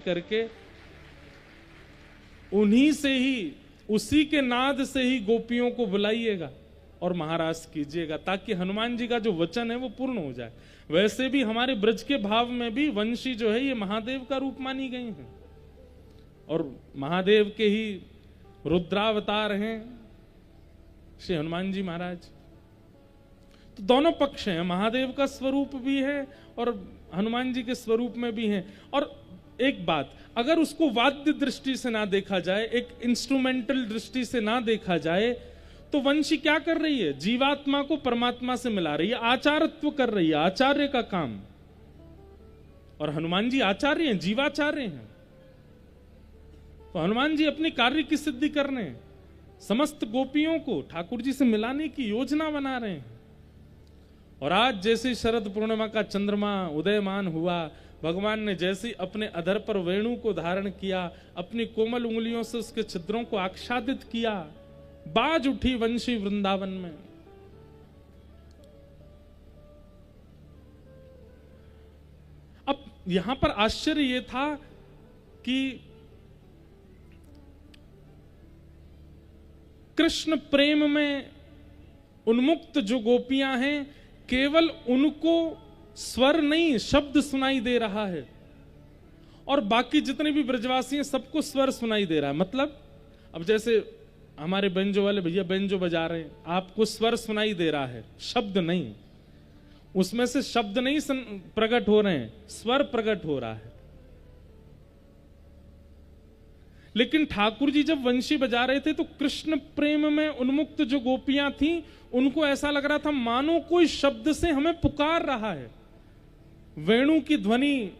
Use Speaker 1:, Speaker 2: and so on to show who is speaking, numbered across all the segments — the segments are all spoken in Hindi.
Speaker 1: करके उन्हीं से ही, उसी के नाद से ही गोपियों को बुलाइएगा और महारास कीजिएगा, ताकि हनुमान जी का जो वचन है वो पूर्ण हो जाए। वैसे भी हमारे ब्रज के भाव में भी वंशी जो है ये महादेव का रूप मानी गई हैं और महादेव के ही रुद्रावतार हैं श्री हनुमान जी महाराज। तो दोनों पक्ष हैं, महादेव का स्वरूप भी है और हनुमान जी के स्वरूप में भी है। और एक बात, अगर उसको वाद्य दृष्टि से ना देखा जाए, एक इंस्ट्रूमेंटल दृष्टि से ना देखा जाए, तो वंशी क्या कर रही है? जीवात्मा को परमात्मा से मिला रही है, आचार्यत्व कर रही है, आचार्य का काम। और हनुमान जी आचार्य हैं, जीवाचार्य हैं। तो हनुमान जी अपनी कार्य की सिद्धि करने, समस्त गोपियों को ठाकुर जी से मिलाने की योजना बना रहे हैं। और आज जैसे शरद पूर्णिमा का चंद्रमा उदयमान हुआ, भगवान ने जैसे अपने अधर पर वेणु को धारण किया, अपनी कोमल उंगलियों से उसके छिद्रों को आच्छादित किया, बाज उठी वंशी वृंदावन में। अब यहां पर आश्चर्य यह था कि कृष्ण प्रेम में उन्मुक्त जो गोपियां हैं, केवल उनको स्वर नहीं शब्द सुनाई दे रहा है, और बाकी जितने भी ब्रजवासी हैं सबको स्वर सुनाई दे रहा है। मतलब अब जैसे हमारे बेंजो वाले भैया बेंजो बजा रहे हैं, आपको स्वर सुनाई दे रहा है, शब्द नहीं, उसमें से शब्द नहीं प्रकट हो रहे हैं, स्वर प्रकट हो रहा है। लेकिन ठाकुर जी जब वंशी बजा रहे थे तो कृष्ण प्रेम में उन्मुक्त जो गोपियां थीं, उनको ऐसा लग रहा था मानो कोई शब्द से हमें पुकार रहा है। वेणु की ध्वनि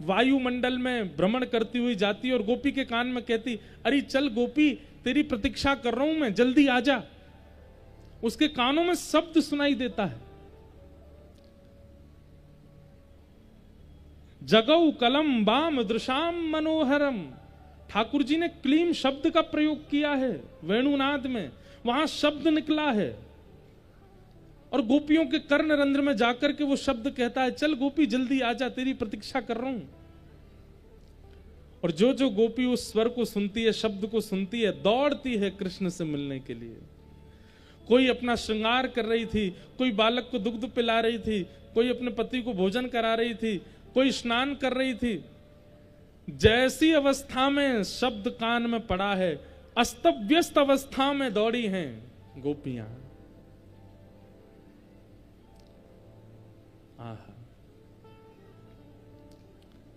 Speaker 1: वायुमंडल में भ्रमण करती हुई जाती और गोपी के कान में कहती, अरे चल गोपी, तेरी प्रतीक्षा कर रहा हूं मैं, जल्दी आजा। उसके कानों में शब्द सुनाई देता है। जगौ कलम बाम दृशाम मनोहरम, ठाकुर जी ने क्लीम शब्द का प्रयोग किया है वेणुनाद में, वहां शब्द निकला है। और गोपियों के कर्ण रंध्र में जाकर के वो शब्द कहता है, चल गोपी जल्दी आजा, तेरी प्रतीक्षा कर रहा हूं। और जो जो गोपी उस स्वर को सुनती है, शब्द को सुनती है, दौड़ती है कृष्ण से मिलने के लिए। कोई अपना श्रृंगार कर रही थी, कोई बालक को दुग्ध पिला रही थी, कोई अपने पति को भोजन करा रही थी, कोई स्नान कर रही थी। जैसी अवस्था में शब्द कान में पड़ा है, अस्तव्यस्त अवस्था में दौड़ी हैं गोपियां।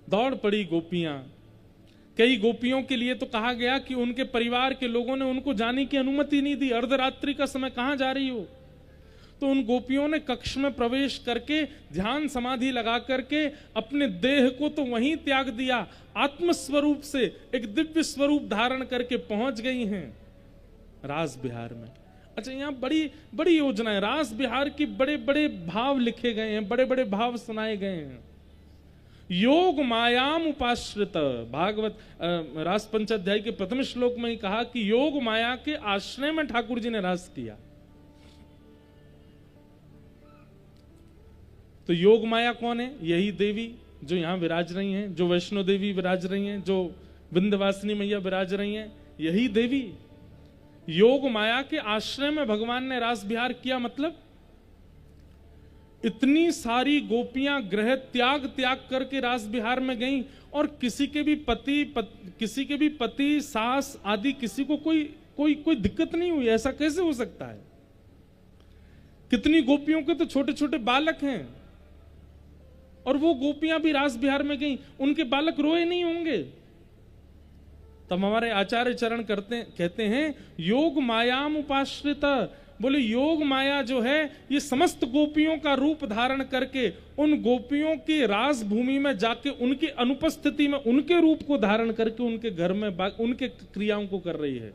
Speaker 1: दौड़ पड़ी गोपियां। कई गोपियों के लिए तो कहा गया कि उनके परिवार के लोगों ने उनको जाने की अनुमति नहीं दी, अर्धरात्रि का समय कहां जा रही हो। तो उन गोपियों ने कक्ष में प्रवेश करके ध्यान समाधि लगा करके अपने देह को तो वहीं त्याग दिया, आत्मस्वरूप से एक दिव्य स्वरूप धारण करके पहुंच गई हैं रास बिहार में। अच्छा, यहाँ बड़ी बड़ी योजना है। रास बिहार की बड़े बड़े भाव लिखे गए हैं, बड़े बड़े भाव सुनाए गए हैं। योग मायाम उपाश्रित, भागवत रास पंचाध्याय के प्रथम श्लोक में ही कहा कि योग माया के आश्रय में ठाकुर जी ने रास किया। तो योग माया कौन है? यही देवी जो यहां विराज रही हैं, जो वैष्णो देवी विराज रही हैं, जो विंध्यवासिनी मैया विराज रही हैं, यही देवी। योग माया के आश्रय में भगवान ने रास विहार किया। मतलब इतनी सारी गोपियां ग्रह त्याग करके रास विहार में गईं और किसी के भी पति सास आदि किसी को कोई दिक्कत नहीं हुई। ऐसा कैसे हो सकता है? कितनी गोपियों के तो छोटे छोटे बालक हैं और वो गोपियां भी रास विहार में गईं, उनके बालक रोए नहीं होंगे। तब हमारे आचार्य चरण कहते हैं योग मायाम उपाश्रिता। बोले योग माया जो है ये समस्त गोपियों का रूप धारण करके उन गोपियों की रास भूमि में जाके उनकी अनुपस्थिति में उनके रूप को धारण करके उनके घर में उनके क्रियाओं को कर रही है।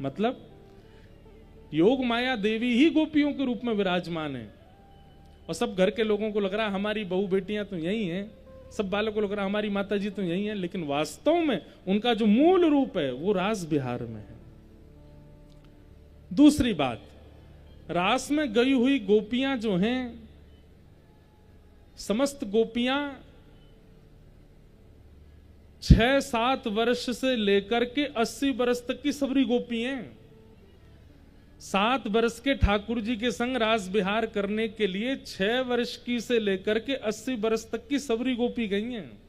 Speaker 1: मतलब योग माया देवी ही गोपियों के रूप में विराजमान है। और सब घर के लोगों को लग रहा है हमारी बहू बेटियां तो यही हैं, सब बालों को लग रहा है हमारी माता जी तो यही हैं, लेकिन वास्तव में उनका जो मूल रूप है वो रास बिहार में है। दूसरी बात, रास में गई हुई गोपियां जो हैं, समस्त गोपियां 6-7 वर्ष से लेकर के 80 वर्ष तक की सबरी गोपी हैं। 7 वर्ष के ठाकुर जी के संग रास विहार करने के लिए 6 वर्ष की से लेकर के 80 वर्ष तक की सबरी गोपी गई हैं।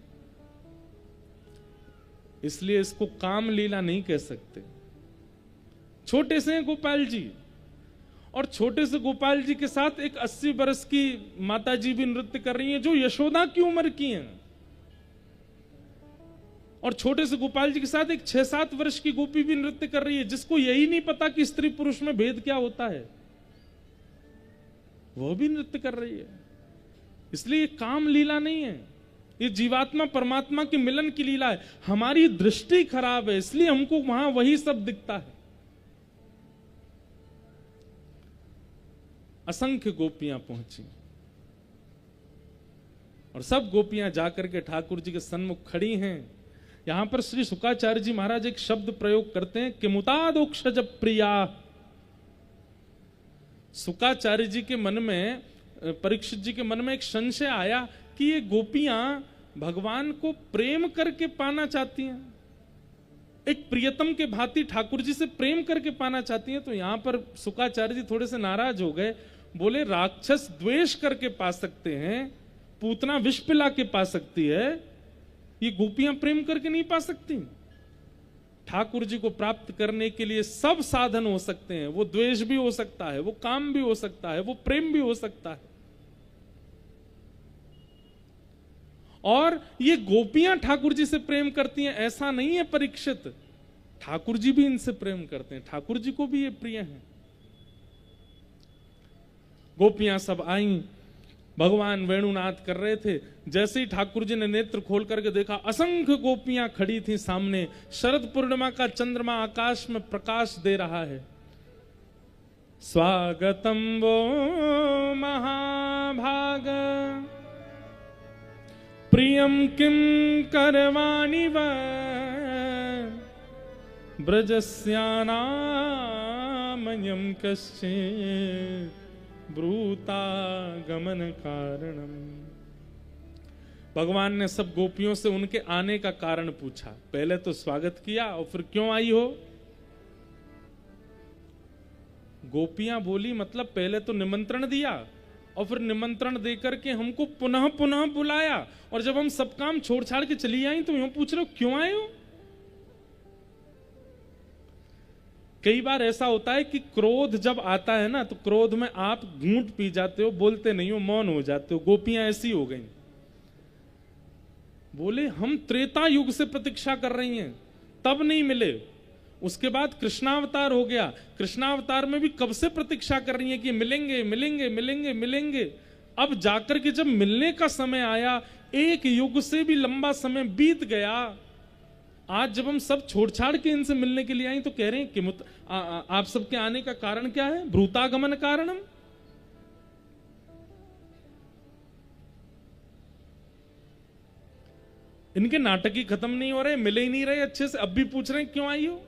Speaker 1: इसलिए इसको काम लीला नहीं कह सकते। छोटे से हैं गोपाल जी, और छोटे से गोपाल जी के साथ एक 80 वर्ष की माता जी भी नृत्य कर रही हैं जो यशोदा की उम्र की हैं, और छोटे से गोपाल जी के साथ एक 6-7 वर्ष की गोपी भी नृत्य कर रही है, जिसको यही नहीं पता कि स्त्री पुरुष में भेद क्या होता है, वो भी नृत्य कर रही है। इसलिए ये काम लीला नहीं है, ये जीवात्मा परमात्मा के मिलन की लीला है। हमारी दृष्टि खराब है, इसलिए हमको वहां वही सब दिखता है। असंख्य गोपियां पहुंची और सब गोपियां जाकर के ठाकुर जी के सन्मुख खड़ी हैं। यहां पर श्री शुकाचार्य जी महाराज एक शब्द प्रयोग करते हैं कि मुतादोक्षज प्रिया। शुकाचार्य जी के मन में, परीक्षित जी के मन में एक संशय आया कि ये गोपियां भगवान को प्रेम करके पाना चाहती हैं, एक प्रियतम के भांति ठाकुर जी से प्रेम करके पाना चाहती हैं। तो यहां पर शुकाचार्य जी थोड़े से नाराज हो गए, बोले राक्षस द्वेष करके पा सकते हैं, पूतना विष पिला के पा सकती है, ये गोपियां प्रेम करके नहीं पा सकती। ठाकुर जी को प्राप्त करने के लिए सब साधन हो सकते हैं, वो द्वेष भी हो सकता है, वो काम भी हो सकता है, वो प्रेम भी हो सकता है। और ये गोपियां ठाकुर जी से प्रेम करती हैं ऐसा नहीं है परीक्षित, ठाकुर जी भी इनसे प्रेम करते हैं, ठाकुर जी को भी ये प्रिय हैं। गोपियां सब आईं, भगवान वेणुनाद कर रहे थे। जैसे ही ठाकुर जी ने नेत्र खोल करके देखा, असंख्य गोपियां खड़ी थी सामने। शरद पूर्णिमा का चंद्रमा आकाश में प्रकाश दे रहा है। स्वागतम वो महाभाग प्रियम किम करवाणि व ब्रजस्यानामयं कश्चित् ब्रूता गमन कारणम। भगवान ने सब गोपियों से उनके आने का कारण पूछा। पहले तो स्वागत किया और फिर क्यों आई हो। गोपियां बोली मतलब पहले तो निमंत्रण दिया और फिर निमंत्रण देकर के हमको पुनः पुनः बुलाया, और जब हम सब काम छोड़ छाड़ के चली आई तो यूं पूछ रहे हो क्यों आए हो। कई बार ऐसा होता है कि क्रोध जब आता है ना, तो क्रोध में आप घूंट पी जाते हो, बोलते नहीं हो, मौन हो जाते हो। गोपियां ऐसी हो गई। बोले हम त्रेता युग से प्रतीक्षा कर रही हैं, तब नहीं मिले। उसके बाद कृष्णावतार हो गया, कृष्णावतार में भी कब से प्रतीक्षा कर रही हैं कि मिलेंगे मिलेंगे मिलेंगे मिलेंगे। अब जाकर के जब मिलने का समय आया, एक युग से भी लंबा समय बीत गया। आज जब हम सब छोड़ छाड़ के इनसे मिलने के लिए आई तो कह रहे हैं कि आप सबके आने का कारण क्या है। ब्रूतागमन कारणम। इनके नाटक ही खत्म नहीं हो रहे, मिले ही नहीं रहे अच्छे से, अब भी पूछ रहे हैं क्यों आई हो।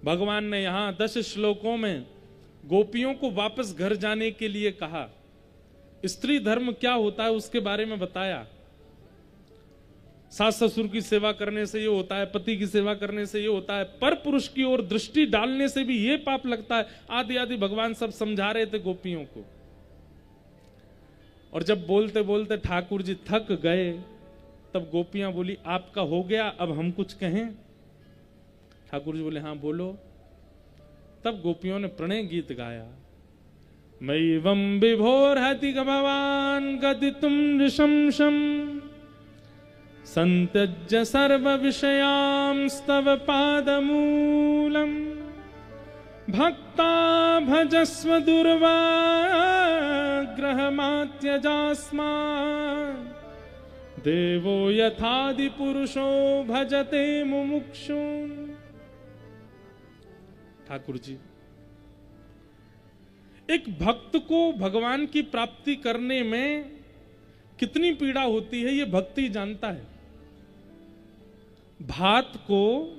Speaker 1: भगवान ने यहां 10 श्लोकों में गोपियों को वापस घर जाने के लिए कहा। स्त्री धर्म क्या होता है उसके बारे में बताया। सास ससुर की सेवा करने से ये होता है, पति की सेवा करने से ये होता है, पर पुरुष की ओर दृष्टि डालने से भी ये पाप लगता है, आदि आदि भगवान सब समझा रहे थे गोपियों को। और जब बोलते बोलते ठाकुर जी थक गए, तब गोपियां बोली आपका हो गया, अब हम कुछ कहें। ठाकुर जी बोले हाँ बोलो। तब गोपियों ने प्रणय गीत गाया। मैवं विभोरहति भवान गदितुम नृशंसम् संत्यज्य सर्व विषयांस्तव पादमूलम् भक्ता भजस्व दुर्वाग्रहमात्यजास्मान् देवो यथादि पुरुषो भजते मुमुक्षुन्। ठाकुर जी, एक भक्त को भगवान की प्राप्ति करने में कितनी पीड़ा होती है ये भक्ति जानता है। भात को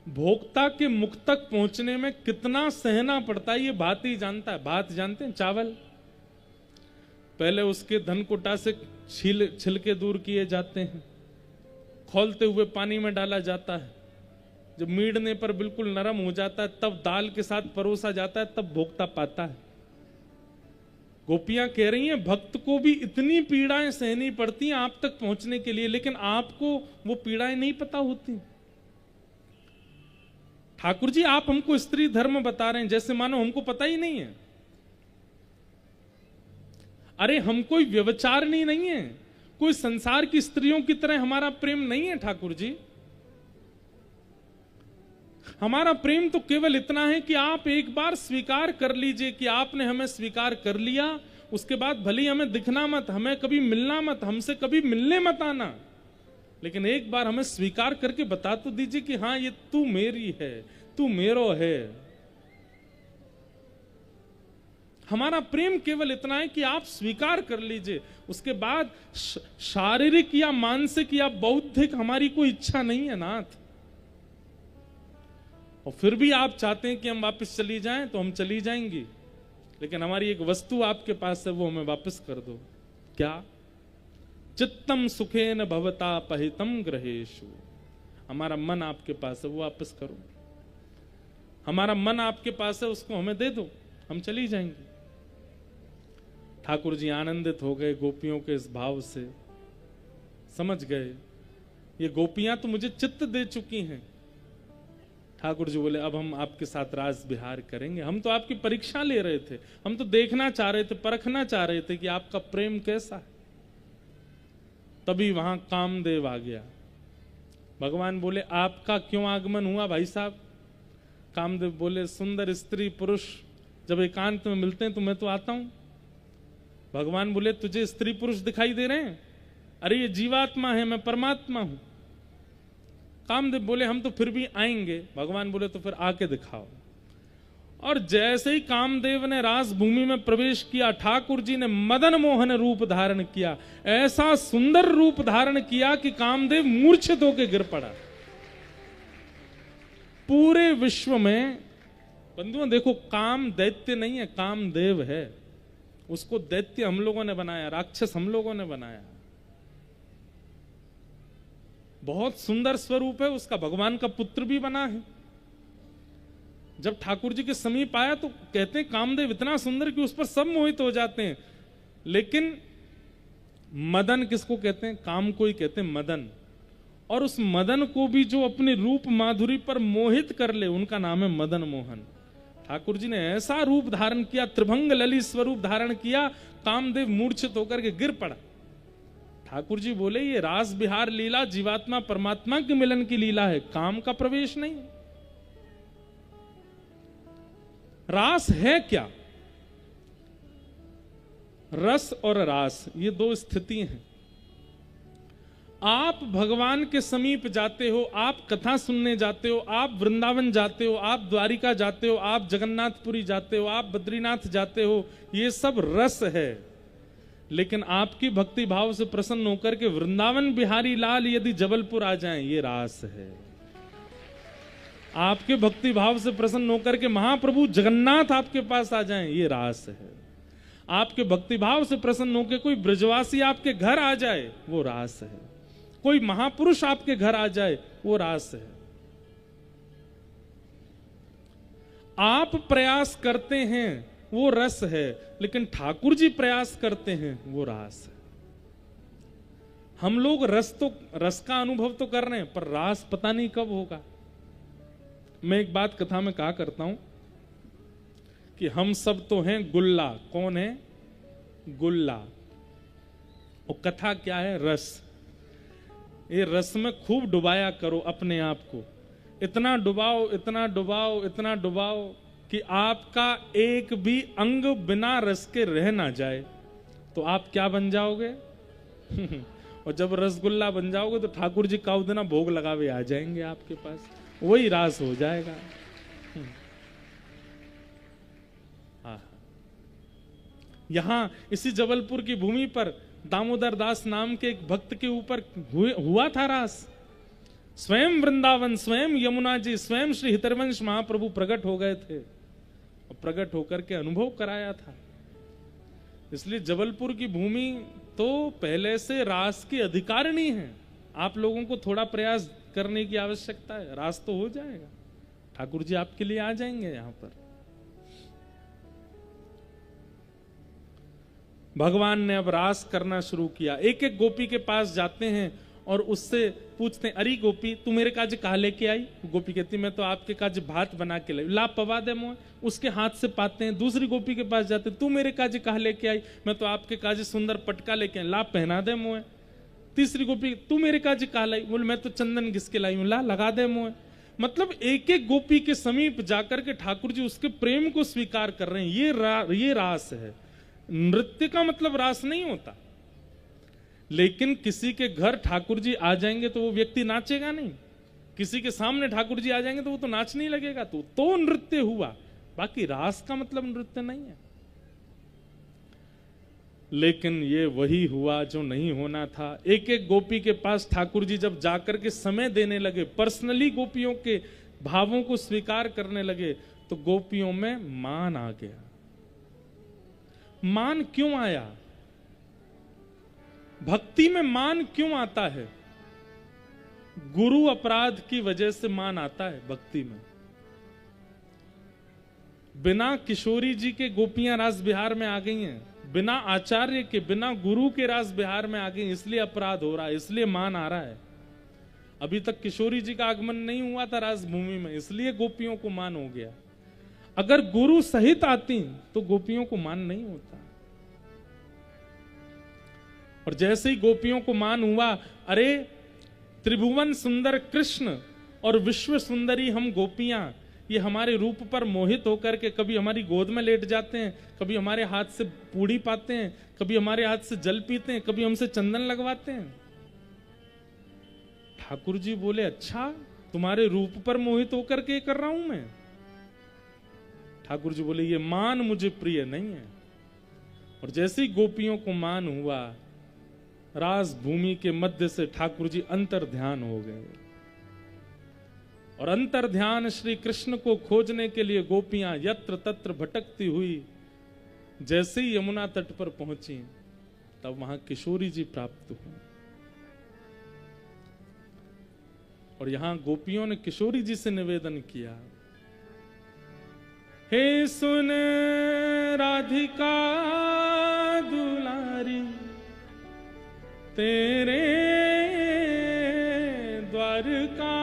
Speaker 1: भोक्ता के मुख तक पहुंचने में कितना सहना पड़ता है ये भात ही जानता है। भात जानते हैं, चावल। पहले उसके धनकुटा से छिलके दूर किए जाते हैं, खौलते हुए पानी में डाला जाता है, जब मीडने पर बिल्कुल नरम हो जाता है तब दाल के साथ परोसा जाता है, तब भोक्ता पाता है। गोपियां कह रही हैं भक्त को भी इतनी पीड़ाएं सहनी पड़ती हैं आप तक पहुंचने के लिए, लेकिन आपको वो पीड़ाएं नहीं पता होती। ठाकुर जी आप हमको स्त्री धर्म बता रहे हैं जैसे मानो हमको पता ही नहीं है। अरे हम कोई व्यभिचारिणी नहीं है, कोई संसार की स्त्रियों की तरह हमारा प्रेम नहीं है ठाकुर जी। हमारा प्रेम तो केवल इतना है कि आप एक बार स्वीकार कर लीजिए कि आपने हमें स्वीकार कर लिया, उसके बाद भले ही हमें दिखना मत, हमें कभी मिलना मत, हमसे कभी मिलने मत आना, लेकिन एक बार हमें स्वीकार करके बता तो दीजिए कि हाँ ये तू मेरी है, तू मेरो है। हमारा प्रेम केवल इतना है कि आप स्वीकार कर लीजिए, उसके बाद शारीरिक या मानसिक या बौद्धिक हमारी कोई इच्छा नहीं है नाथ। और फिर भी आप चाहते हैं कि हम वापस चली जाएं तो हम चली जाएंगी, लेकिन हमारी एक वस्तु आपके पास है वो हमें वापस कर दो। क्या? चित्तम सुखेन भवता पहितम ग्रहेषु। हमारा मन आपके पास है वो वापस करो, हमारा मन आपके पास है उसको हमें दे दो, हम चली जाएंगे। ठाकुर जी आनंदित हो गए गोपियों के इस भाव से, समझ गए ये गोपियां तो मुझे चित्त दे चुकी हैं। ठाकुर जी बोले अब हम आपके साथ रास विहार करेंगे। हम तो आपकी परीक्षा ले रहे थे, हम तो देखना चाह रहे थे, परखना चाह रहे थे कि आपका प्रेम कैसा है। तभी वहां कामदेव आ गया। भगवान बोले आपका क्यों आगमन हुआ भाई साहब? कामदेव बोले सुंदर स्त्री पुरुष जब एकांत में मिलते हैं तो मैं तो आता हूं। भगवान बोले तुझे स्त्री पुरुष दिखाई दे रहे हैं? अरे ये जीवात्मा है, मैं परमात्मा हूं। कामदेव बोले हम तो फिर भी आएंगे। भगवान बोले तो फिर आके दिखाओ। और जैसे ही कामदेव ने रास भूमि में प्रवेश किया, ठाकुर जी ने मदन मोहन रूप धारण किया। ऐसा सुंदर रूप धारण किया कि कामदेव मूर्छित होकर गिर पड़ा। पूरे विश्व में बंधुओं देखो, काम दैत्य नहीं है, कामदेव है। उसको दैत्य हम लोगों ने बनाया, राक्षस हम लोगों ने बनाया। बहुत सुंदर स्वरूप है उसका, भगवान का पुत्र भी बना है। जब ठाकुर जी के समीप आया तो कहते हैं कामदेव इतना सुंदर कि उस पर सब मोहित हो जाते हैं। लेकिन मदन किसको कहते हैं? काम को ही कहते हैं मदन। और उस मदन को भी जो अपने रूप माधुरी पर मोहित कर ले उनका नाम है मदन मोहन। ठाकुर जी ने ऐसा रूप धारण किया, त्रिभंग ललित स्वरूप धारण किया, कामदेव मूर्छित होकर के गिर पड़ा। ठाकुर जी बोले ये रास विहार लीला जीवात्मा परमात्मा के मिलन की लीला है, काम का प्रवेश नहीं। रास है क्या? रस और रास ये दो स्थिति हैं। आप भगवान के समीप जाते हो, आप कथा सुनने जाते हो, आप वृंदावन जाते हो, आप द्वारिका जाते हो, आप जगन्नाथपुरी जाते हो, आप बद्रीनाथ जाते हो, ये सब रस है। लेकिन आपकी भक्ति भाव से प्रसन्न होकर के वृंदावन बिहारी लाल यदि जबलपुर आ जाएं, ये रास है। आपके भक्ति भाव से प्रसन्न होकर के महाप्रभु जगन्नाथ आपके पास आ जाएं, ये रास है। आपके भक्ति भाव से प्रसन्न होकर कोई ब्रजवासी आपके घर आ जाए, वो रास है। कोई महापुरुष आपके घर आ जाए, वो रास है। आप प्रयास करते हैं वो रस है, लेकिन ठाकुर जी प्रयास करते हैं वो रास है। हम लोग रस का अनुभव तो कर रहे हैं, पर रास पता नहीं कब होगा। मैं एक बात कथा में कहा करता हूं कि हम सब तो हैं गुल्ला। कौन है? गुल्ला। और कथा क्या है? रस। ये रस में खूब डुबाया करो अपने आप को। इतना डुबाओ, इतना डुबाओ, इतना डुबाओ कि आपका एक भी अंग बिना रस के रह ना जाए। तो आप क्या बन जाओगे? और जब रसगुल्ला बन जाओगे तो ठाकुर जी का उतना भोग लगावे आ जाएंगे आपके पास, वही रास हो जाएगा। यहां इसी जबलपुर की भूमि पर दामोदर दास नाम के एक भक्त के ऊपर हुआ था रास। स्वयं वृंदावन, स्वयं यमुना जी, स्वयं श्री हितरवंश महाप्रभु प्रकट हो गए थे और प्रकट होकर के अनुभव कराया था। इसलिए जबलपुर की भूमि तो पहले से रास की अधिकारिणी है। आप लोगों को थोड़ा प्रयास करने की आवश्यकता है, रास तो हो जाएगा। ठाकुर जी आपके लिए आ जाएंगे यहां पर। भगवान ने अब रास करना शुरू किया। एक एक गोपी के पास जाते हैं और उससे पूछते हैं, अरे गोपी तू मेरे काज कहा लेके आई? गोपी कहती मैं तो आपके काज भात बना के लाई। ला पवा दे मोह, उसके हाथ से पाते हैं। दूसरी गोपी के पास जाते, तू मेरे काज कहा लेके आई? मैं तो आपके काज सुंदर पटका लेके आई। ला पहना दे मोह। तीसरी गोपी, तू मेरे काज कहा लाई? बोल मैं तो चंदन घिस के लाई हूं। ला लगा दे मोह। मतलब एक एक गोपी के समीप जाकर के ठाकुर जी उसके प्रेम को स्वीकार कर रहे हैं। ये रास है। नृत्य का मतलब रास नहीं होता, लेकिन किसी के घर ठाकुर जी आ जाएंगे तो वो व्यक्ति नाचेगा नहीं। किसी के सामने ठाकुर जी आ जाएंगे तो वो तो नाच नहीं लगेगा, तो नृत्य हुआ। बाकी रास का मतलब नृत्य नहीं है। लेकिन ये वही हुआ जो नहीं होना था। एक एक गोपी के पास ठाकुर जी जब जाकर के समय देने लगे, पर्सनली गोपियों के भावों को स्वीकार करने लगे, तो गोपियों में मान आ गया। मान क्यों आया? भक्ति में मान क्यों आता है? गुरु अपराध की वजह से मान आता है भक्ति में। बिना किशोरी जी के गोपियां रास बिहार में आ गई हैं, बिना आचार्य के, बिना गुरु के रास बिहार में आ गई, इसलिए अपराध हो रहा है, इसलिए मान आ रहा है। अभी तक किशोरी जी का आगमन नहीं हुआ था रास भूमि में, इसलिए गोपियों को मान हो गया। अगर गुरु सहित आती तो गोपियों को मान नहीं होता। और जैसे ही गोपियों को मान हुआ, अरे त्रिभुवन सुंदर कृष्ण और विश्व सुंदरी हम गोपियां, ये हमारे रूप पर मोहित होकर के कभी हमारी गोद में लेट जाते हैं, कभी हमारे हाथ से पूड़ी पाते हैं, कभी हमारे हाथ से जल पीते हैं, कभी हमसे चंदन लगवाते हैं। ठाकुर जी बोले, अच्छा तुम्हारे रूप पर मोहित होकर के कर रहा हूं मैं? ठाकुर जी बोले, ये मान मुझे प्रिय नहीं है। और जैसे ही गोपियों को मान हुआ, रास भूमि के मध्य से ठाकुर जी अंतर ध्यान हो गए। और अंतर ध्यान श्री कृष्ण को खोजने के लिए गोपियां यत्र तत्र भटकती हुई जैसे ही यमुना तट पर पहुंची, तब वहां किशोरी जी प्राप्त हुई। और यहां गोपियों ने किशोरी जी से निवेदन किया, हे सुन राधिका दुलारी, तेरे द्वार का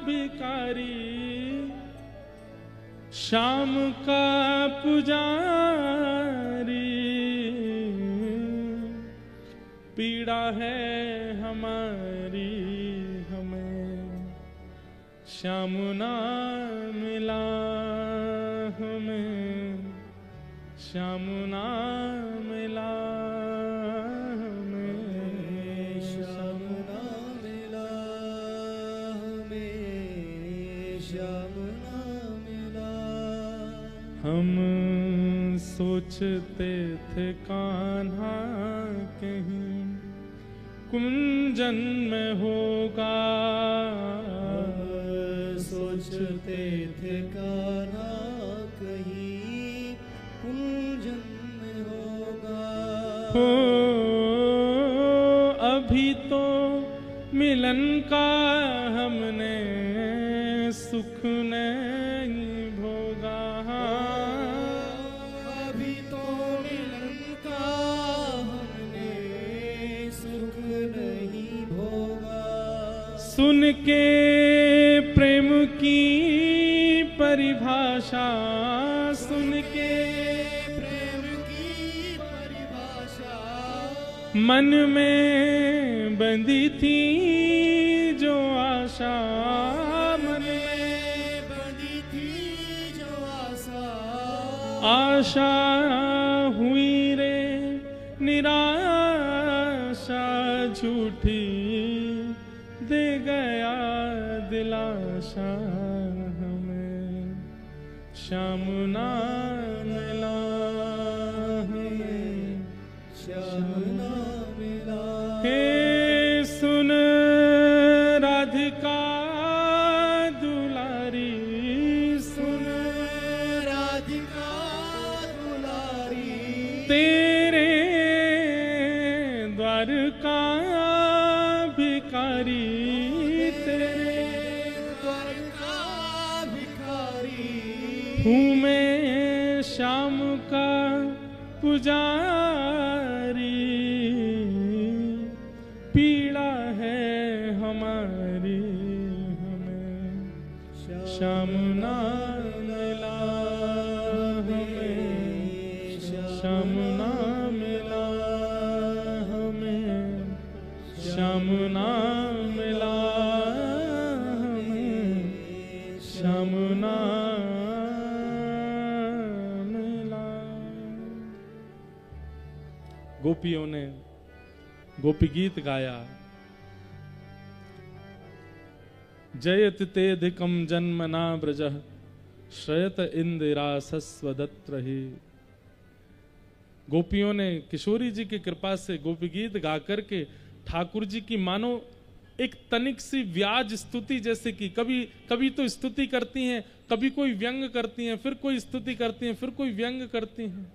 Speaker 1: भिखारी, श्याम का पुजारी, पीड़ा है हमारी हमें, श्याम ना मिला हमें, श्याम ना मिला हम सोचते थे कान्हा कहीं कुंजन में होगा,
Speaker 2: सोचते थे कान्हा कहीं कुंजन में होगा।
Speaker 1: हो अभी तो मिलन का हमने सुख नहीं भोगा,
Speaker 2: अभी तो मिलन का हमने सुख नहीं भोगा।
Speaker 1: सुन के प्रेम की परिभाषा, सुन के
Speaker 2: प्रेम की परिभाषा,
Speaker 1: मन में बंधी थी जो आशा, मन में
Speaker 2: बंधी थी जो आशा,
Speaker 1: आशा हुई रे निराशा, झूठी दे गया दिलाशा हमें, श्याम ना मिला हमें,
Speaker 2: श्याम ना मिला।
Speaker 1: हे सुन राधिका दुलारी, सुन
Speaker 2: राधिका दुलारी,
Speaker 1: तेरे तेरे
Speaker 2: द्वार का भिखारी
Speaker 1: हूँ मैं श्याम का पुजारी, पीड़ा है हमारी हमें श्याम ना मिला, हमें श्याम ना मिला, हमें श्याम ना मिला, हमें श्याम ना मिला। गोपियों ने गोपी गीत गाया, जयति तेधिकम जन्मना ब्रजः श्रयत इंदिरासस्वदत्र ही। गोपियों ने किशोरी जी की कृपा से गोपी गीत गा करके ठाकुर जी की मानो एक तनिक सी व्याज स्तुति जैसे की, कभी तो स्तुति करती हैं, कभी कोई व्यंग करती हैं, फिर कोई स्तुति करती हैं, फिर कोई व्यंग करती हैं।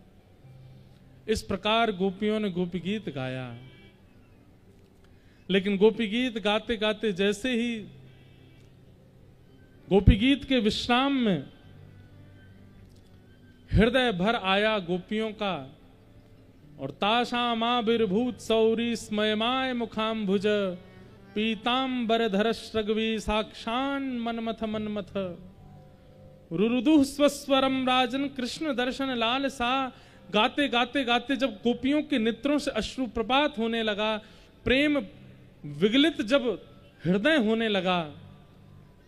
Speaker 1: इस प्रकार गोपियों ने गोपी गीत गाया। लेकिन गोपी गीत गाते गाते जैसे ही गोपी गीत के विश्राम में हृदय भर आया गोपियों का, और ताशामाविर्भूत सौरी स्मयमाय मुखाम्भुज पीतांबर श्रगवी साक्षान मनमथ मनमथ रुरुदुः स्वस्वरम राजन कृष्ण दर्शन लाल सा। गाते गाते गाते जब गोपियों के नेत्रों से अश्रु प्रपात होने लगा, प्रेम विगलित जब हृदय होने लगा,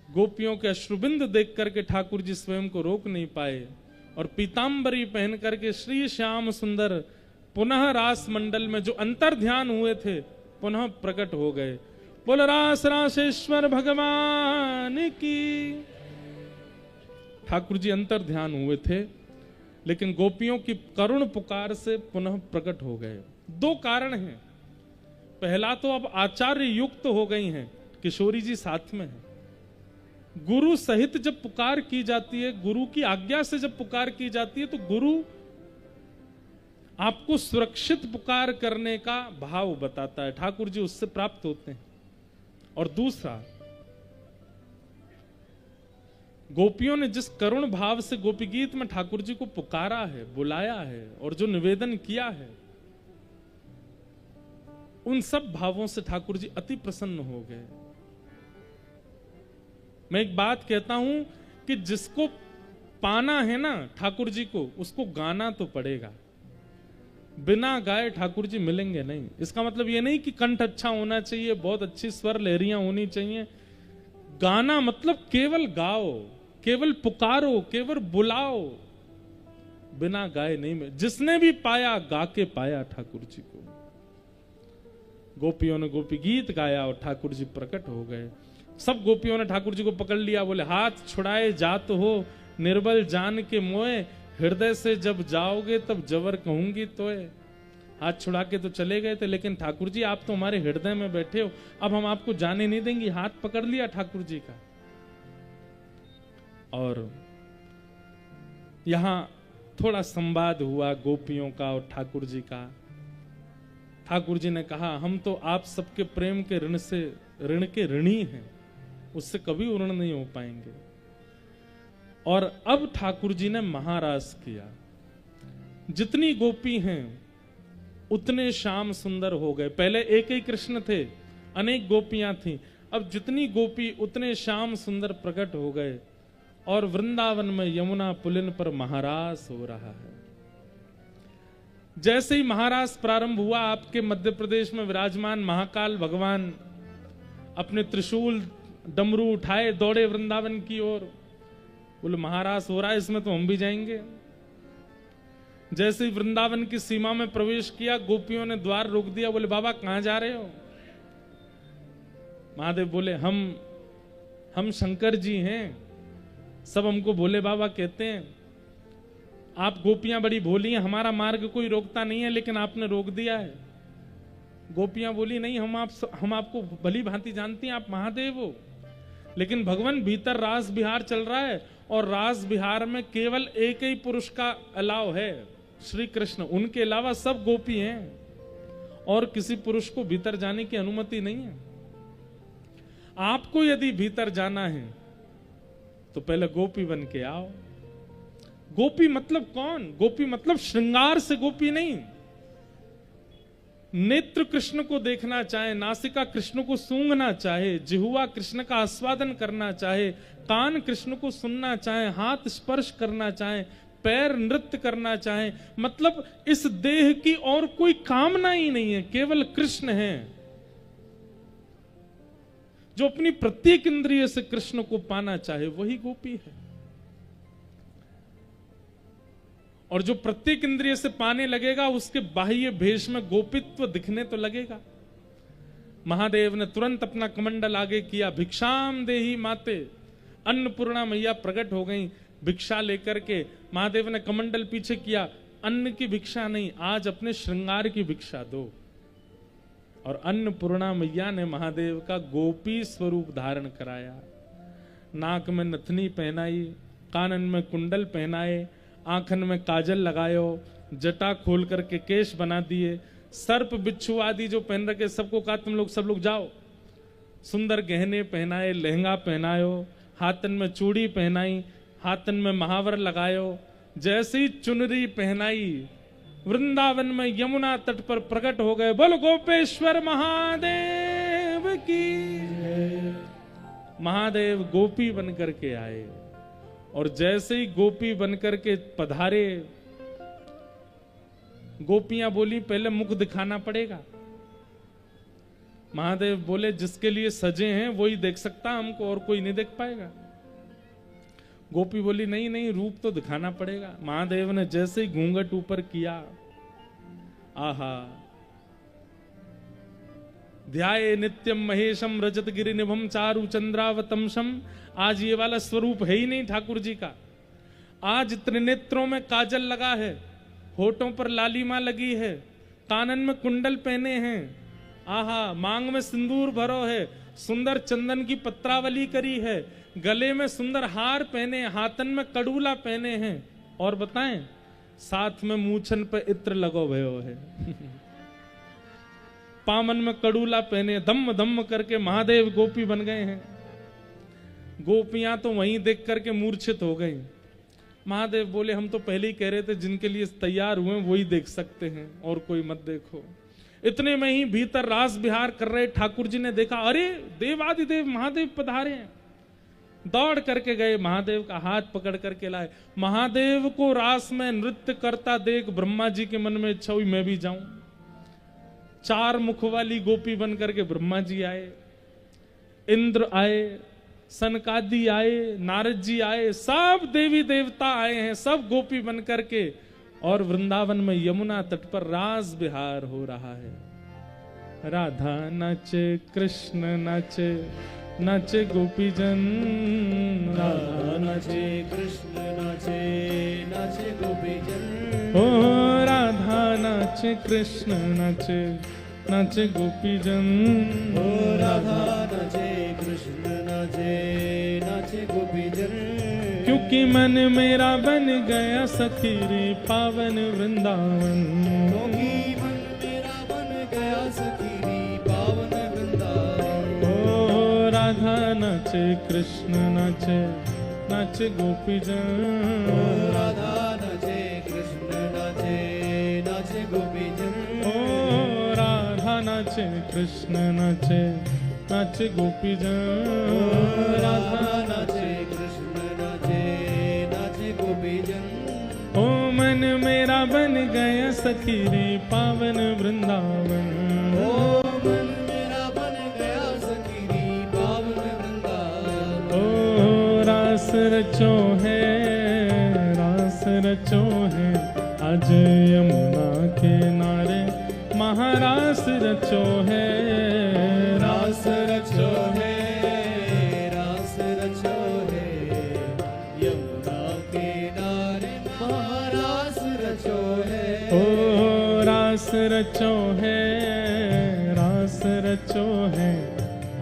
Speaker 1: गोपियों के अश्रुबिंद देख करके ठाकुर जी स्वयं को रोक नहीं पाए और पीतांबरी पहन करके श्री श्याम सुंदर पुनः रास मंडल में जो अंतर ध्यान हुए थे पुनः प्रकट हो गए। बोल रास रासेश्वर भगवान की। ठाकुर जी अंतर ध्यान हुए थे, लेकिन गोपियों की करुण पुकार से पुनः प्रकट हो गए। दो कारण हैं। पहला तो अब आचार्य युक्त हो गई हैं, किशोरी जी साथ में है। गुरु सहित जब पुकार की जाती है, गुरु की आज्ञा से जब पुकार की जाती है, तो गुरु आपको सुरक्षित पुकार करने का भाव बताता है। ठाकुर जी उससे प्राप्त होते हैं। और दूसरा, गोपियों ने जिस करुण भाव से गोपी गीत में ठाकुर जी को पुकारा है, बुलाया है और जो निवेदन किया है, उन सब भावों से ठाकुर जी अति प्रसन्न हो गए। मैं एक बात कहता हूं कि जिसको पाना है ना ठाकुर जी को, उसको गाना तो पड़ेगा। बिना गाए ठाकुर जी मिलेंगे नहीं। इसका मतलब ये नहीं कि कंठ अच्छा होना चाहिए, बहुत अच्छी स्वर लहरियां होनी चाहिए। गाना मतलब केवल गाओ, केवल पुकारो, केवल बुलाओ, बिना गाए नहीं मिले। जिसने भी पाया गा के पाया ठाकुर जी को। गोपियों ने गोपी गीत गाया और ठाकुर जी प्रकट हो गए। सब गोपियों ने ठाकुर जी को पकड़ लिया, बोले हाथ छुड़ाए जात हो निर्बल जान के मोए, हृदय से जब जाओगे तब जबर कहूंगी तोए। हाथ छुड़ा के तो चले गए थे, लेकिन ठाकुर जी आप तो हमारे हृदय में बैठे हो, अब हम आपको जाने नहीं देंगे। हाथ पकड़ लिया ठाकुर जी का। और यहां थोड़ा संवाद हुआ गोपियों का और ठाकुर जी का। ठाकुर जी ने कहा, हम तो आप सबके प्रेम के ऋण के ऋणी हैं, उससे कभी ऋण नहीं हो पाएंगे। और अब ठाकुर जी ने महारास किया। जितनी गोपी हैं उतने श्याम सुंदर हो गए। पहले एक ही कृष्ण थे, अनेक गोपियां थीं। अब जितनी गोपी उतने श्याम सुंदर प्रकट हो गए और वृंदावन में यमुना पुलिन पर महारास हो रहा है। जैसे ही महारास प्रारंभ हुआ, आपके मध्य प्रदेश में विराजमान महाकाल भगवान अपने त्रिशूल डमरू उठाए दौड़े वृंदावन की ओर। बोले महारास हो रहा है, इसमें तो हम भी जाएंगे। जैसे ही वृंदावन की सीमा में प्रवेश किया, गोपियों ने द्वार रोक दिया। बोले बाबा कहां जा रहे हो? महादेव बोले हम शंकर जी हैं, सब हमको भोले बाबा कहते हैं। आप गोपियां बड़ी भोली हैं, हमारा मार्ग कोई रोकता नहीं है, लेकिन आपने रोक दिया है। गोपियां बोली नहीं, हम आपको भली भांति जानती हैं, आप महादेव हो। लेकिन भगवान भीतर रास बिहार चल रहा है और रास बिहार में केवल एक ही पुरुष का अलाव है, श्री कृष्ण। उनके अलावा सब गोपी हैं और किसी पुरुष को भीतर जाने की अनुमति नहीं है। आपको यदि भीतर जाना है तो पहले गोपी बन के आओ। गोपी मतलब कौन? गोपी मतलब श्रृंगार से गोपी नहीं। नेत्र कृष्ण को देखना चाहे, नासिका कृष्ण को सूंघना चाहे, जिह्वा कृष्ण का आस्वादन करना चाहे, कान कृष्ण को सुनना चाहे, हाथ स्पर्श करना चाहे, पैर नृत्य करना चाहे, मतलब इस देह की और कोई कामना ही नहीं है, केवल कृष्ण है। जो अपनी प्रत्येक इंद्रिय से कृष्ण को पाना चाहे वही गोपी है। और जो प्रत्येक इंद्रिय से पाने लगेगा उसके बाह्य भेष में गोपित्व दिखने तो लगेगा। महादेव ने तुरंत अपना कमंडल आगे किया, भिक्षाम देही माते, अन्नपूर्णा मैया प्रकट हो गई भिक्षा लेकर के। महादेव ने कमंडल पीछे किया, अन्न की भिक्षा नहीं, आज अपने श्रृंगार की भिक्षा दो। और अन्नपूर्णा मैया ने महादेव का गोपी स्वरूप धारण कराया। नाक में नथनी पहनाई, कानन में कुंडल पहनाए, आंखन में काजल लगायो, जटा खोल करके केश बना दिए, सर्प बिच्छू आदि जो पहन रखे सबको कहा तुम लोग सब लोग जाओ। सुंदर गहने पहनाए, लहंगा पहनायो, हाथन में चूड़ी पहनाई, हाथन में महावर लगायो। जैसी चुनरी पहनाई वृंदावन में यमुना तट पर प्रकट हो गए। बोलो गोपेश्वर महादेव की। महादेव गोपी बन करके आए और जैसे ही गोपी बनकर के पधारे, गोपियां बोली पहले मुख दिखाना पड़ेगा। महादेव बोले जिसके लिए सजे हैं वही देख सकता, हमको और कोई नहीं देख पाएगा। गोपी बोली नहीं नहीं, रूप तो दिखाना पड़ेगा। महादेव ने जैसे ही घूंघट ऊपर किया, आहा, ध्याये नित्यम महेशम रजत गिरि निभम चारु चंद्रावतंशम। आज ये वाला स्वरूप है ही नहीं ठाकुर जी का। आज त्रिनेत्रों में काजल लगा है, होठों पर लालिमा लगी है, कानन में कुंडल पहने हैं, आहा, मांग में सिंदूर भरो है, सुंदर चंदन की पत्रावली करी है, गले में सुंदर हार पहने, हाथन में कड़ूला पहने हैं, और बताएं साथ में मूछन पे इत्र लगो भयो है। पामन में कड़ूला पहने, दम दम करके महादेव गोपी बन गए हैं। गोपियां तो वहीं देख करके मूर्छित हो गई। महादेव बोले हम तो पहले ही कह रहे थे जिनके लिए तैयार हुए वही देख सकते हैं, और कोई मत देखो। इतने में ही भीतर रास विहार कर रहे ठाकुर जी ने देखा, अरे देवादिदेव महादेव पधारे हैं। दौड़ करके गए, महादेव का हाथ पकड़ करके लाए। महादेव को रास में नृत्य करता देख ब्रह्मा जी के मन में इच्छा हुई मैं भी जाऊं। चार मुख वाली गोपी बन करके ब्रह्मा जी आए, इंद्र आए, सनकादि आए, नारद जी आए, सब देवी देवता आए हैं, सब गोपी बन करके। और वृंदावन में यमुना तट पर रास विहार हो रहा है। राधा नाचे, कृष्ण नाचे, नाचे गोपी जन।
Speaker 2: राधा नाचे, कृष्ण नाचे, नाचे गोपी जन।
Speaker 1: ओ राधा नाचे, कृष्ण नाचे, नाचे गोपी जन।
Speaker 2: ओ राधा नाचे, कृष्ण नाचे, नाचे गोपी जन।
Speaker 1: क्योंकि मन मेरा बन गया सखी रे पावन वृंदावन।
Speaker 2: क्योंकि मन मेरा बन गया सखी रे पावन वृंदावन।
Speaker 1: ओ राधा नाचे, कृष्ण नाचे, नाचे गोपी जन।
Speaker 2: ओ राधा नाचे, कृष्ण नाचे, नाचे गोपी जन।
Speaker 1: ओ राधा नाचे, कृष्ण नाचे, नाचे गोपी जन।
Speaker 2: ओ राधा नाचे, कृष्ण नाचे, नाचे गोपी जन।
Speaker 1: ओ मन मेरा बन गया सखी रे पावन वृंदावन।
Speaker 2: ओ मन मेरा बन गया सखी रे पावन वृंदावन।
Speaker 1: ओ रास रचो है, रास रचो है, आज यमुना किनारे महारास रचो है।
Speaker 2: रास रचो है, रास रचो है, यमुना किनारे महारास रचो है।
Speaker 1: ओ रास रचो है, रास रचो है,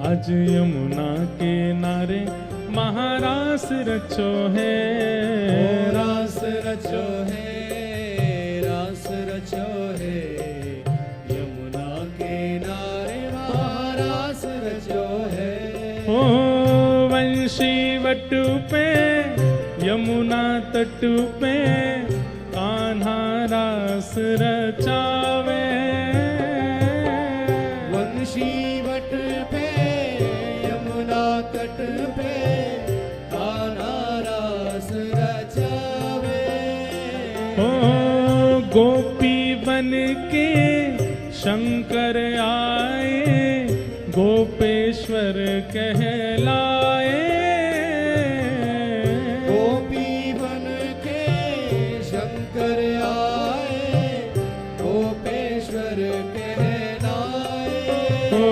Speaker 1: आज यमुना किनारे महारास रचो है।
Speaker 2: ओ रास रचो है, रास रचो है, यमुना किनारे महारास रचो है।
Speaker 1: ओ बट पे यमुना तट पे कान्हा रास रचावे।
Speaker 2: वंशी वट पे यमुना तट पे कान्हा रास रचावे।
Speaker 1: ओ गोपी बन के शंकर आए गोपेश्वर कहलाए।
Speaker 2: गोपी बन के शंकर आए गोपेश्वर कहलाए।
Speaker 1: ओ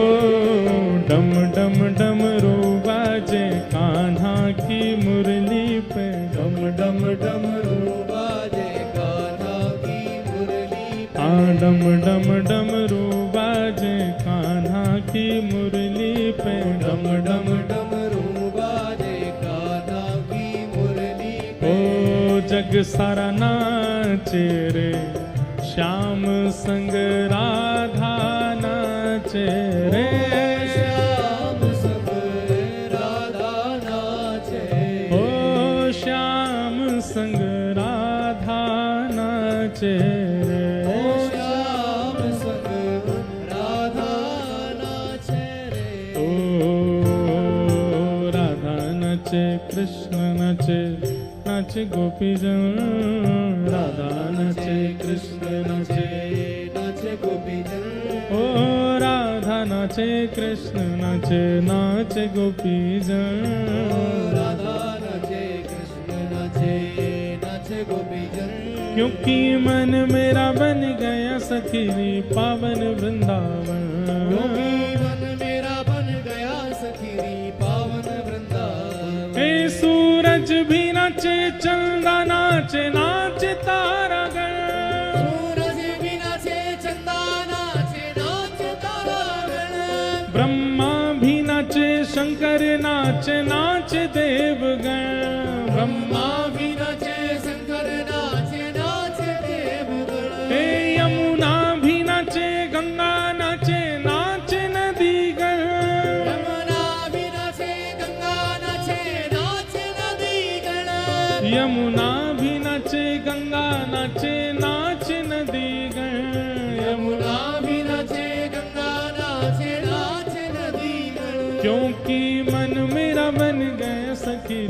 Speaker 1: डम डम डमरू बाजे कान्हा की मुरली पे।
Speaker 2: डम डम डमरू बाजे कान्हा की मुरली पे।
Speaker 1: डम डम डमरू बाजे कान्हा की मुरली पे।
Speaker 2: डम डम डमरू बाजे कान्हा की मुरली पे।
Speaker 1: ओ जग सारा नाचे रे श्याम संग राधा नाचे रे।
Speaker 2: श्याम संग राधा नाचे।
Speaker 1: ओ श्याम संग राधा नाचे रे।
Speaker 2: श्याम संग राधा नाचे रे।
Speaker 1: ओ राधा नाचे कृष्ण नाचे नाचे गोपीजन। राधा नाचे कृष्ण नाचे
Speaker 2: नाचे गोपीजन।
Speaker 1: ओ राधा नाचे कृष्ण नाचे नाचे गोपीजन।
Speaker 2: राधा नाचे कृष्ण नाचे नाचे गोपीजन।
Speaker 1: क्योंकि मन मेरा बन गया सखी पावन वृंदावन।
Speaker 2: क्योंकि मन मेरा बन गया सखी पावन वृंदावन।
Speaker 1: हे सूरज भी नाचे चंदा नाचे नाचे तारागण।
Speaker 2: सूरज भी नाचे चंदा नाचे नाचे तारागण।
Speaker 1: ब्रह्मा भी नाचे शंकर नाचे नाचे देवगण।
Speaker 2: ब्रह्मा भी नाचे शंकर नाचे नाचे देवगण।
Speaker 1: हे यमुना भी नाचे गंगा नाचे नाचे नदीगण।
Speaker 2: यमुना भी नाचे गंगा नाचे नाचे नदीगण।
Speaker 1: यमुना भी नाचे गंगा नाचे नाचे नदीगण।
Speaker 2: यमुना भी नाचे गंगा नाचे नाचे नदीगण।
Speaker 1: क्योंकि मन मेरा बन गया सखी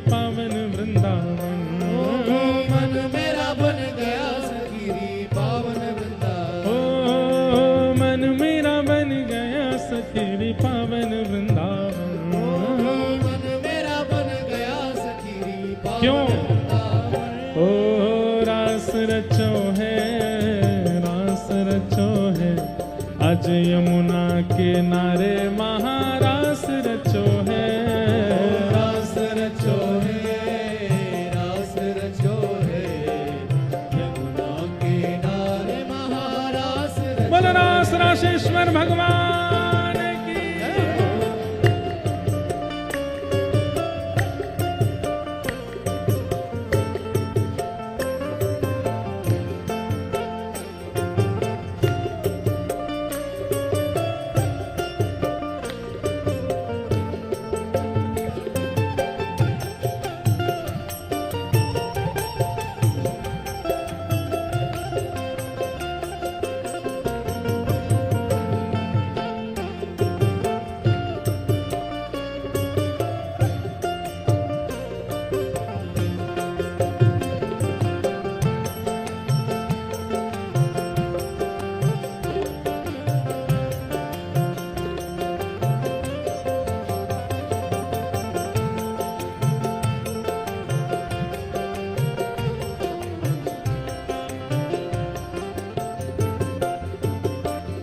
Speaker 1: पावन वृंदावन।
Speaker 2: मन मेरा बन गया सखी पावन वृंदावन।
Speaker 1: ओ मन मेरा बन गया सखी पावन वृंदावन।
Speaker 2: मन मेरा बन गया सखी पावन
Speaker 1: क्यों?
Speaker 2: वृंदावन।
Speaker 1: ओ रास रचो है रास रचो है आज यमुना के नारे महारास रचो है।
Speaker 2: रास रचो है रास रचो है यमुना के नारे महारास रचो।
Speaker 1: बोल रास राशेश्वर भगवान की।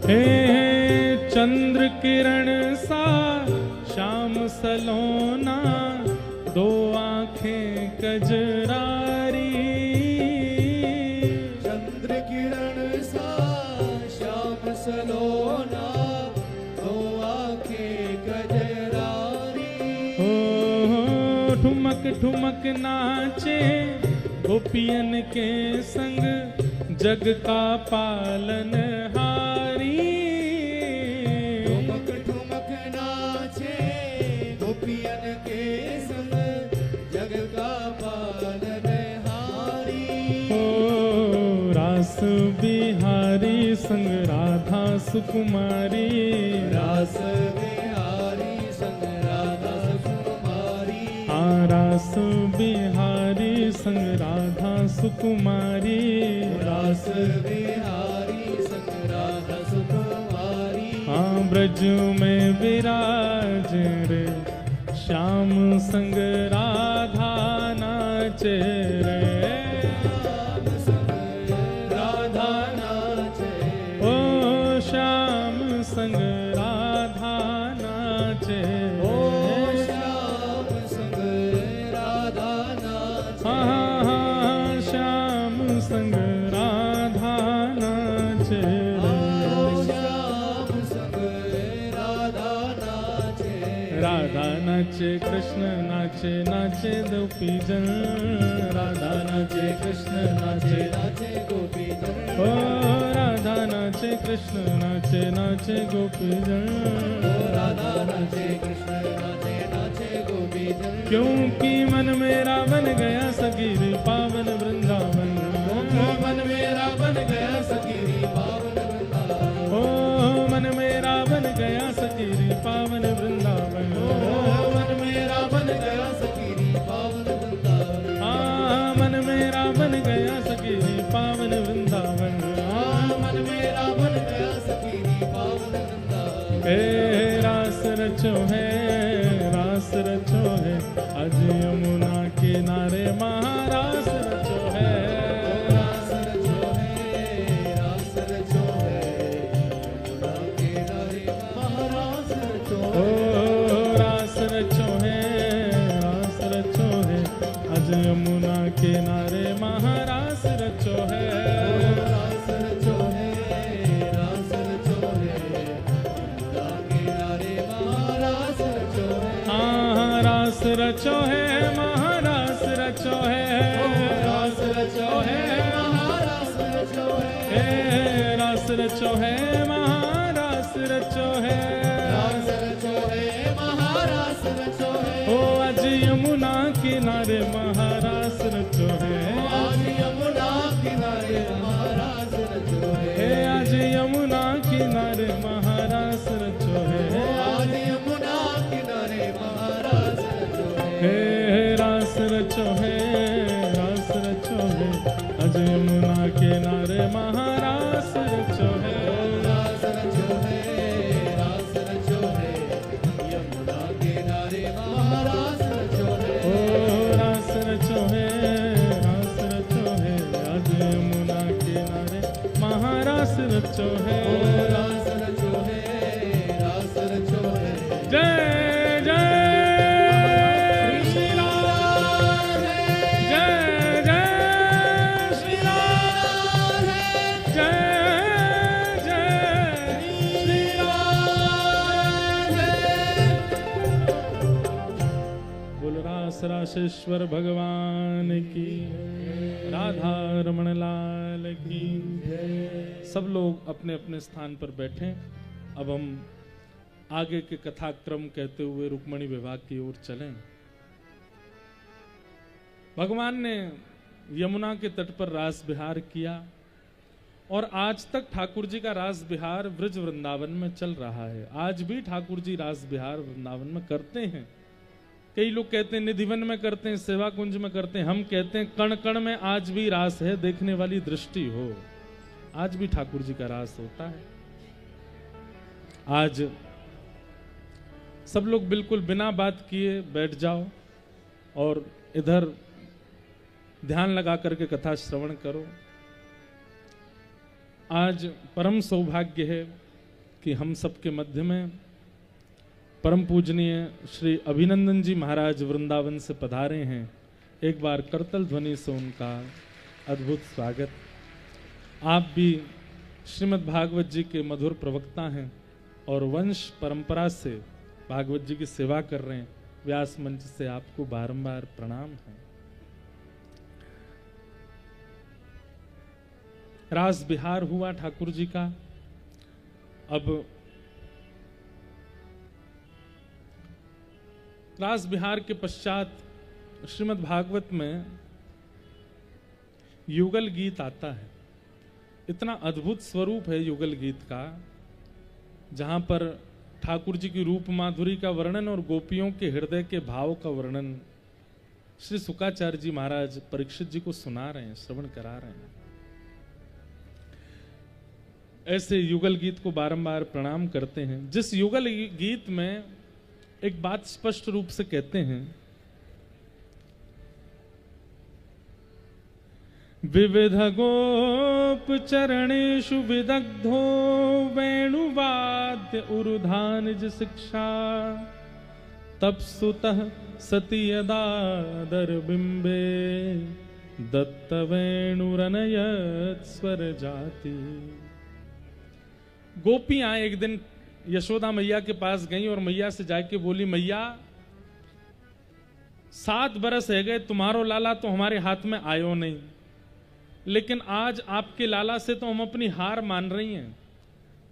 Speaker 1: हे चंद्र किरण सा श्याम सलोना दो आंखें कजरारी।
Speaker 2: चंद्र किरण सा श्याम सलोना दो आंखें कजरारी।
Speaker 1: हो ठुमक ठुमक नाचे गोपियन के संग जग का पालन हारी।
Speaker 2: ठुमक ठुमक नाचे गोपियन के संग
Speaker 1: सुकुमारी।
Speaker 2: रास बिहारी संग राधा सुकुमारी।
Speaker 1: हाँ रास बिहारी संग राधा सुकुमारी।
Speaker 2: रास बिहारी संग राधा सुकुमारी।
Speaker 1: हाँ ब्रज में विराज रे श्याम संग राधा नाचे रे।
Speaker 2: श्याम संग राधा नाचे।
Speaker 1: ओ श्याम संग राधा नाचे।
Speaker 2: ओ श्याम संग राधा नाचे।
Speaker 1: हाँ हाँ श्याम संग राधा नाचे।
Speaker 2: ओ श्याम संग राधा नाचे।
Speaker 1: राधा नाचे कृष्ण नाचे नाचे गोपी जन। राधा नाचे कृष्ण नाचे
Speaker 2: नाचे गोपी जन।
Speaker 1: ओ राधा नाचे कृष्ण नाचे नाचे गोपी जन।
Speaker 2: राधा नाचे कृष्ण नाचे नाचे गोपी जन।
Speaker 1: क्योंकि मन मेरा बन गया सगीरी पावन वृंदावन।
Speaker 2: मन मेरा बन गया सखीरी पावन वृंदावन।
Speaker 1: ओ मन मेरा बन गया सगीरी पावन वृंदावन।
Speaker 2: मन मेरा बन गया सखीरी पावन वृंदावन।
Speaker 1: हाँ मन मेरा बन गया सगीरी पावन वृंदावन।
Speaker 2: मन मेरा बन गया सखीरी पावन वृंदावन।
Speaker 1: हे रास रचो है रास रचो है आज यमुना किनारे महारास रचो है।
Speaker 2: रास रचो है रास रचो है यमुना किनारे महारास रचो
Speaker 1: ओ रास रचो है रास रचो है आज यमुना किनारे महारास रचो है।
Speaker 2: रास रचो है रास रचो है यमुना किनारे महारास रचो है।
Speaker 1: हाँ रास रचो है महारास रचो है।
Speaker 2: रास रचो है महारास रचो है।
Speaker 1: हे रास रचो है महारास रचो है।
Speaker 2: रास रचो है महारास रचो है।
Speaker 1: ओ आज यमुना किनारे महारास रचो है।
Speaker 2: आज यमुना किनारे महारास रचो है।
Speaker 1: हे आज यमुना किनारे महारास रचो है।
Speaker 2: आज यमुना किनारे महारास रचो है।
Speaker 1: हे रास रचो है रास रचो है आज यमुना किनारे महारास रचो है।
Speaker 2: रास रचो है रास रचो है यमुना किनारे महारास रचो है।
Speaker 1: ओ रास रचो है रास रचो है आज यमुना किनारे महारास रचो है।
Speaker 2: रास रचो है रास रचो है।
Speaker 1: जय जय श्री राम। जय जय श्री राम। जय जय श्री राम। बोल रास रासेश्वर भगवान की राधा रमण लाल की। सब लोग अपने अपने स्थान पर बैठें। अब हम आगे के कथाक्रम कहते हुए रुक्मणी विवाह की ओर चलें। भगवान ने यमुना के तट पर रास विहार किया और आज तक ठाकुर जी का रास विहार ब्रज वृंदावन में चल रहा है। आज भी ठाकुर जी रास विहार वृंदावन में करते हैं। कई लोग कहते हैं निधिवन में करते हैं, सेवा कुंज में करते हैं। हम कहते हैं कण कण में आज भी रास है, देखने वाली दृष्टि हो। आज भी ठाकुर जी का रास होता है। आज सब लोग बिल्कुल बिना बात किए बैठ जाओ और इधर ध्यान लगा करके कथा श्रवण करो। आज परम सौभाग्य है कि हम सबके मध्य में परम पूजनीय श्री अभिनंदन जी महाराज वृंदावन से पधारे हैं। एक बार करतल ध्वनि से उनका अद्भुत स्वागत। आप भी श्रीमद् भागवत जी के मधुर प्रवक्ता हैं और वंश परंपरा से भागवत जी की सेवा कर रहे हैं। व्यास मंच से आपको बारंबार प्रणाम है। रास बिहार हुआ ठाकुर जी का। अब रास बिहार के पश्चात श्रीमद् भागवत में युगल गीत आता है। इतना अद्भुत स्वरूप है युगल गीत का जहां पर ठाकुर जी की रूप माधुरी का वर्णन और गोपियों के हृदय के भाव का वर्णन श्री शुकाचार्य जी महाराज परीक्षित जी को सुना रहे हैं, श्रवण करा रहे हैं। ऐसे युगल गीत को बारंबार प्रणाम करते हैं, जिस युगल गीत में एक बात स्पष्ट रूप से कहते हैं, विविध गोप चरणेषु विदग्धो वेणुवाद्य उरुधानिज शिक्षा तपसुतः सति यदा दरबिंबे दत्त वेणुरनयत स्वर जाति। गोपियां एक दिन यशोदा मैया के पास गई और मैया से जाके बोली, मैया 7 बरस है गए, तुम्हारो लाला तो हमारे हाथ में आयो नहीं, लेकिन आज आपके लाला से तो हम अपनी हार मान रही हैं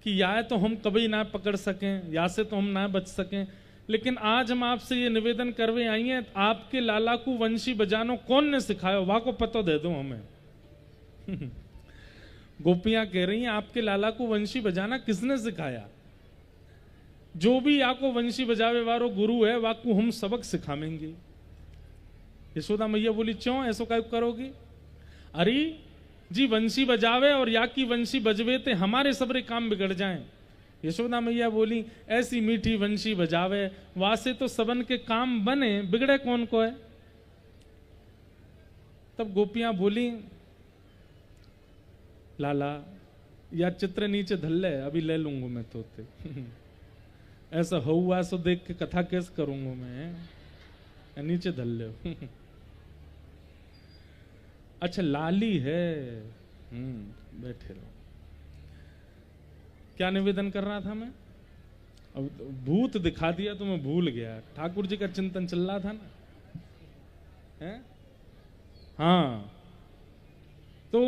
Speaker 1: कि या तो हम कभी ना पकड़ सकें, या से तो हम ना बच सकें, लेकिन आज हम आपसे ये निवेदन करवे आई हैं, आपके लाला को वंशी बजानो कौन ने सिखाया, वहां को पतो दे दो हमें। गोपियां कह रही हैं, आपके लाला को वंशी बजाना किसने सिखाया? जो भी आपको वंशी बजावे वारो गुरु है, वाकू हम सबक सिखावेंगे। यशोदा मैया बोली, क्यों ऐसा क्या करोगी? अरे जी वंशी बजावे और या की वंशी बजवे ते हमारे सबरे काम बिगड़ जाएं। यशोदा मैया बोली, ऐसी मीठी वंशी बजावे वासे तो सबन के काम बने, बिगड़े कौन को है? तब गोपियां बोली, लाला या चित्र नीचे धल्ले, अभी ले लूंगा मैं तोते। ऐसा हुआ सो देख के कथा कैसे करूंगा मैं, नीचे धल्ले। अच्छा लाली है, बैठे रहो। क्या निवेदन कर रहा था मैं? अब भूत दिखा दिया तो मैं भूल गया। ठाकुर जी का चिंतन चल रहा था ना, है? हाँ, तो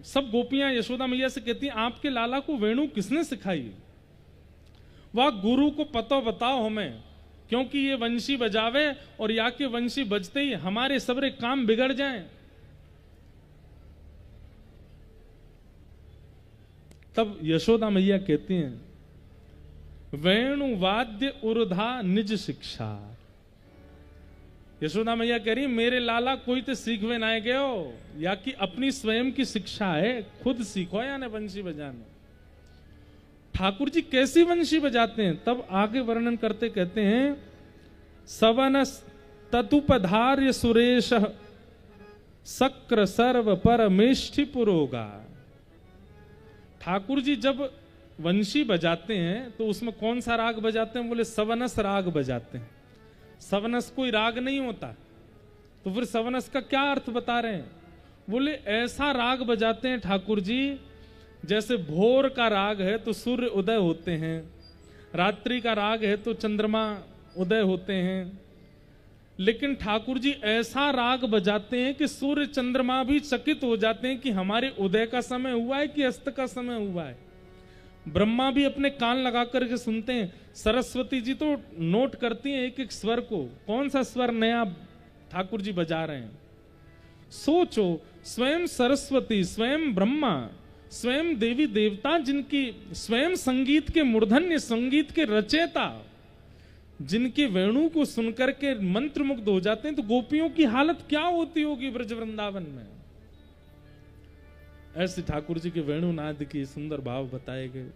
Speaker 1: सब गोपियां यशोदा मैया से कहती हैं, आपके लाला को वेणु किसने सिखाई? वह गुरु को पता बताओ हमें, क्योंकि ये वंशी बजावे और या के वंशी बजते ही हमारे सबरे काम बिगड़ जाएं। तब यशोदा मैया कहती हैं, वेणु वाद्य उर्धा निज शिक्षा। यशोदा मैया कह रही, मेरे लाला कोई तो सीखवे ना गए हो, या कि अपनी स्वयं की शिक्षा है, खुद सीखो या ने वंशी बजाने। ठाकुर जी कैसी वंशी बजाते हैं? तब आगे वर्णन करते कहते हैं, सवनस ततुपधार्य सुरेश सक्र सर्व परमेष्ठि पुरोगा। ठाकुर जी जब वंशी बजाते हैं तो उसमें कौन सा राग बजाते हैं? बोले सवनस राग बजाते हैं। सवनस कोई राग नहीं होता, तो फिर सवनस का क्या अर्थ बता रहे हैं? बोले ऐसा राग बजाते हैं ठाकुर जी, जैसे भोर का राग है तो सूर्य उदय होते हैं, रात्रि का राग है तो चंद्रमा उदय होते हैं, लेकिन ठाकुर जी ऐसा राग बजाते हैं कि सूर्य चंद्रमा भी चकित हो जाते हैं कि हमारे उदय का समय हुआ है कि अस्त का समय हुआ है। ब्रह्मा भी अपने कान लगा करके सुनते हैं, सरस्वती जी तो नोट करती हैं एक एक स्वर को, कौन सा स्वर नया ठाकुर जी बजा रहे हैं। सोचो, स्वयं सरस्वती, स्वयं ब्रह्मा, स्वयं देवी देवता, जिनकी स्वयं संगीत के मूर्धन्य, संगीत के रचयिता, जिनके वेणु को सुनकर के मंत्र मुग्ध हो जाते हैं, तो गोपियों की हालत क्या होती होगी ब्रज वृंदावन में। ऐसे ठाकुर जी के वेणुनाद की सुंदर भाव बताए गए।